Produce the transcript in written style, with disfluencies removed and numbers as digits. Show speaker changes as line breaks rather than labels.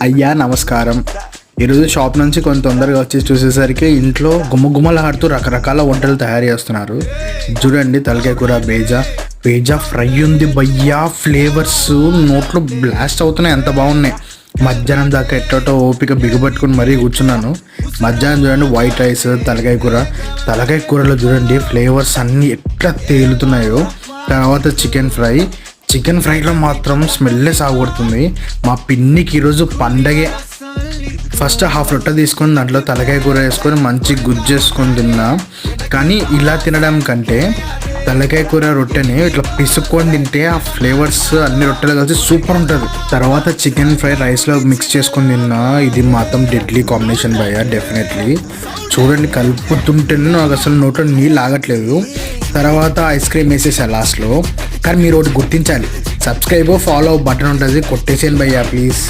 అయ్యా నమస్కారం. ఈరోజు షాప్ నుంచి కొంత తొందరగా వచ్చి చూసేసరికి ఇంట్లో గుమ్మగుమ్మలాడుతూ రకరకాల వంటలు తయారు చేస్తున్నారు. చూడండి, తలకాయ కూర, పేజా ఫ్రై ఉంది భయ్యా. ఫ్లేవర్స్ నోట్లో బ్లాస్ట్ అవుతున్నాయి, ఎంత బాగున్నాయి. మధ్యాహ్నం దాకా ఎట్టో ఓపిక బిగుపట్టుకుని మరీ కూర్చున్నాను. మధ్యాహ్నం చూడండి, వైట్ రైస్, తలకాయ కూరలో చూడండి ఫ్లేవర్స్ అన్నీ ఎట్లా తేలుతున్నాయో. తర్వాత చికెన్ ఫ్రైలో మాత్రం స్మెల్లే సాగుడుతుంది. మా పిన్నికి ఈరోజు పండగే. ఫస్ట్ హాఫ్ రొట్టె తీసుకొని దాంట్లో తలకాయ కూర వేసుకొని మంచి గుజ్జేసుకొని తిన్నా. కానీ ఇలా తినడం కంటే తలకాయ కూర రొట్టెని ఇట్లా పిసుక్కొని తింటే ఆ ఫ్లేవర్స్ అన్ని రొట్టెలు కలిసి సూపర్ ఉంటుంది. తర్వాత చికెన్ ఫ్రై రైస్లో మిక్స్ చేసుకొని తిన్నా. ఇది మాత్రం డెడ్లీ కాంబినేషన్ భయ్యా, డెఫినెట్లీ. చూడండి, కలుపుతుంటేనే నాకు అసలు నోట్లో నీళ్ళు ఆగట్లేదు. తర్వాత ఐస్ క్రీమ్ వేసేసా లాస్ట్లో. కానీ మీరు ఒకటి గుర్తించాలి, సబ్స్క్రైబ్ ఫాలో బటన్ ఉంటుంది, కొట్టేసేయండి భయ్యా ప్లీజ్.